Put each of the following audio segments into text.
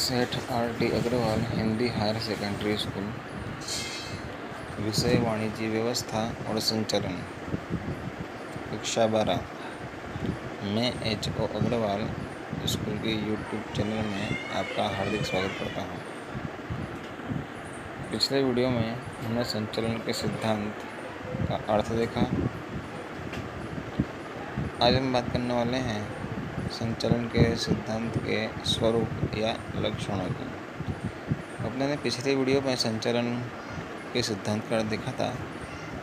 सेठ R D. Agarwal Hindi higher secondary school. विषय वाणिज्य व्यवस्था और संचालन। कक्षा 12। मैं H.O. अग्रवाल स्कूल के यूट्यूब चैनल में आपका हार्दिक स्वागत करता हूं। पिछले वीडियो में हमने संचालन के सिद्धांत का अर्थ देखा। आज हम बात करने वाले हैं संचालन के सिद्धांत के स्वरूप या लक्षणों की। अपने ने पिछले वीडियो में संचालन के सिद्धांत का अर्थ देखा था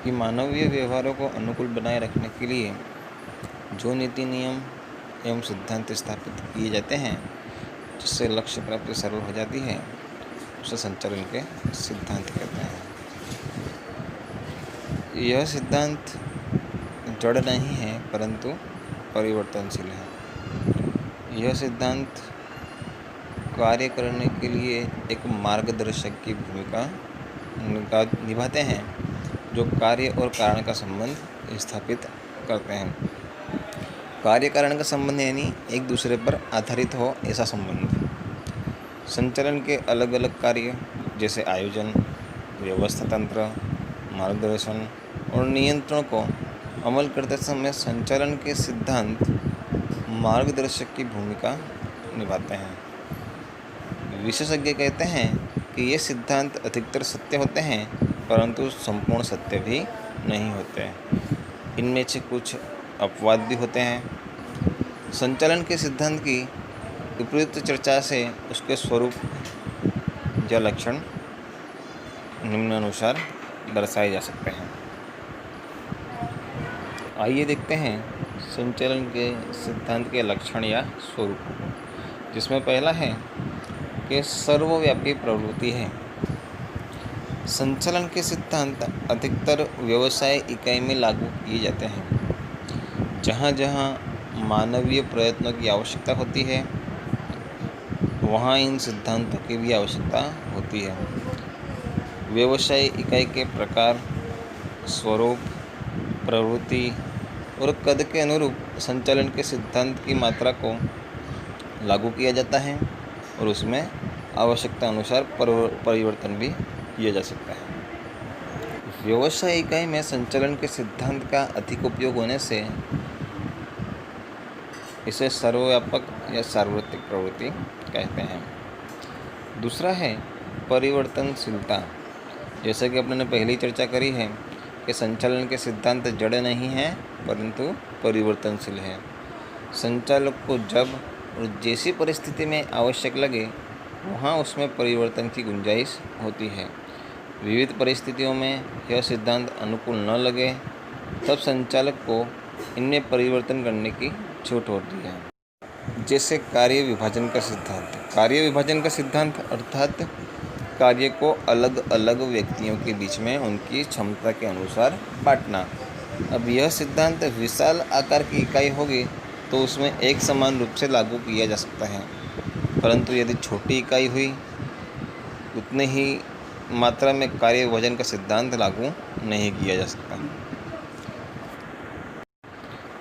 कि मानवीय व्यवहारों को अनुकूल बनाए रखने के लिए जो नीति नियम एवं सिद्धांत स्थापित किए जाते हैं जिससे लक्ष्य प्राप्ति सरल हो जाती है उसे संचालन के सिद्धांत कहते हैं। यह सिद्धांत जड़ नहीं है परंतु परिवर्तनशील है। यह सिद्धांत कार्य करने के लिए एक मार्गदर्शक की भूमिका निभाते हैं जो कार्य और कारण का संबंध स्थापित करते हैं। कार्य कारण का संबंध यानी एक दूसरे पर आधारित हो ऐसा संबंध। संचालन के अलग अलग कार्य जैसे आयोजन, व्यवस्था तंत्र, मार्गदर्शन और नियंत्रण को अमल करते समय संचालन के सिद्धांत मार्गदर्शक की भूमिका निभाते हैं। विशेषज्ञ कहते हैं कि ये सिद्धांत अधिकतर सत्य होते हैं परंतु संपूर्ण सत्य भी नहीं होते। इनमें से कुछ अपवाद भी होते हैं। संचालन के सिद्धांत की विपरीत चर्चा से उसके स्वरूप या लक्षण निम्नानुसार दर्शाए जा सकते हैं। आइए देखते हैं संचालन के सिद्धांत के लक्षण या स्वरूप, जिसमें पहला है कि सर्वव्यापी प्रवृत्ति है। संचालन के सिद्धांत अधिकतर व्यवसाय इकाई में लागू किए जाते हैं। जहाँ जहाँ मानवीय प्रयत्नों की आवश्यकता होती है वहाँ इन सिद्धांतों की भी आवश्यकता होती है। व्यवसाय इकाई के प्रकार, स्वरूप, प्रवृत्ति और कद के अनुरूप संचालन के सिद्धांत की मात्रा को लागू किया जाता है और उसमें आवश्यकता अनुसार परिवर्तन भी किया जा सकता है। व्यवसाय इकाई में संचालन के सिद्धांत का अधिक उपयोग होने से इसे सर्वव्यापक या सार्वत्रिक प्रवृत्ति कहते हैं। दूसरा है परिवर्तनशीलता। जैसा कि अपने पहले ही चर्चा करी है कि संचालन के सिद्धांत जड़ नहीं है परंतु परिवर्तनशील है। संचालक को जब और जैसी परिस्थिति में आवश्यक लगे वहाँ उसमें परिवर्तन की गुंजाइश होती है। विविध परिस्थितियों में यह सिद्धांत अनुकूल न लगे तब संचालक को इनमें परिवर्तन करने की छूट होती है। जैसे कार्य विभाजन का सिद्धांत। कार्य विभाजन का सिद्धांत अर्थात कार्य को अलग अलग व्यक्तियों के बीच में उनकी क्षमता के अनुसार बांटना। अब यह सिद्धांत विशाल आकार की इकाई होगी तो उसमें एक समान रूप से लागू किया जा सकता है, परंतु यदि छोटी इकाई हुई उतने ही मात्रा में कार्य विभाजन का सिद्धांत लागू नहीं किया जा सकता।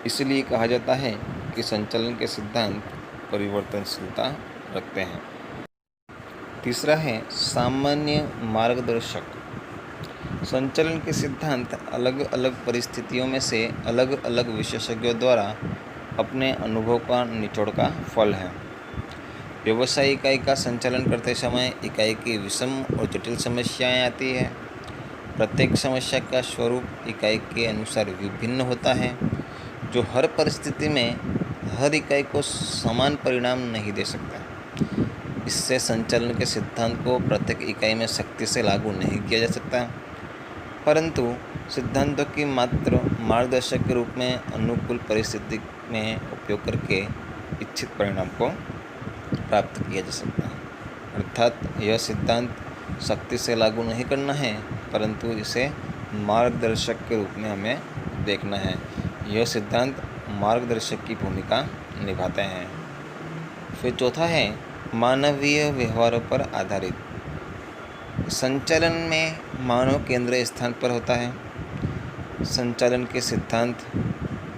इसलिए कहा जाता है कि संचालन के सिद्धांत परिवर्तनशीलता रखते हैं। तीसरा है सामान्य मार्गदर्शक। संचालन के सिद्धांत अलग अलग परिस्थितियों में से अलग अलग विशेषज्ञों द्वारा अपने अनुभव का निचोड़ का फल है। व्यवसाय इकाई का संचालन करते समय इकाई की विषम और जटिल समस्याएं आती है। प्रत्येक समस्या का स्वरूप इकाई के अनुसार विभिन्न होता है जो हर परिस्थिति में हर इकाई को समान परिणाम नहीं दे सकता। इससे संचालन के सिद्धांत को प्रत्येक इकाई में सख्ती से लागू नहीं किया जा सकता, परंतु सिद्धांतों की मात्र मार्गदर्शक के रूप में अनुकूल परिस्थिति में उपयोग करके इच्छित परिणाम को प्राप्त किया जा सकता है। अर्थात यह सिद्धांत सख्ती से लागू नहीं करना है परंतु इसे मार्गदर्शक के रूप में हमें देखना है। यह सिद्धांत मार्गदर्शक की भूमिका निभाते हैं। फिर चौथा है मानवीय व्यवहारों पर आधारित। संचालन में मानव केंद्रीय स्थान पर होता है। संचालन के सिद्धांत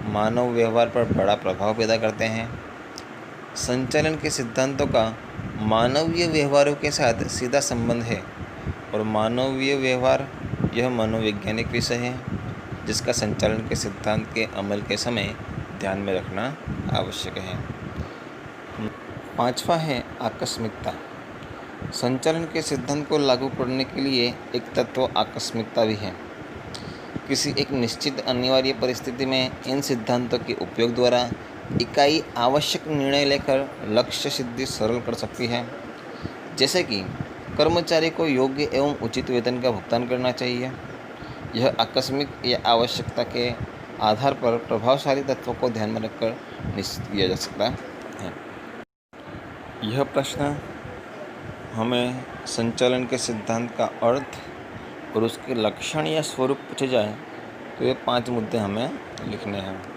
मानव व्यवहार पर बड़ा प्रभाव पैदा करते हैं। संचालन के सिद्धांतों का मानवीय व्यवहारों के साथ सीधा संबंध है और मानवीय व्यवहार यह मनोवैज्ञानिक विषय है जिसका संचालन के सिद्धांत के अमल के समय ध्यान में रखना आवश्यक है। 5वां है आकस्मिकता। संचालन के सिद्धांत को लागू करने के लिए एक तत्व आकस्मिकता भी है। किसी एक निश्चित अनिवार्य परिस्थिति में इन सिद्धांतों के उपयोग द्वारा इकाई आवश्यक निर्णय लेकर लक्ष्य सिद्धि सरल कर सकती है, जैसे कि कर्मचारी को योग्य एवं उचित वेतन का भुगतान करना चाहिए। यह आकस्मिक या आवश्यकता के आधार पर प्रभावशाली तत्वों को ध्यान में रखकर निश्चित किया जा सकता है। यह प्रश्न हमें संचालन के सिद्धांत का अर्थ और उसके लक्षण या स्वरूप पूछे जाए तो ये 5 मुद्दे हमें लिखने हैं।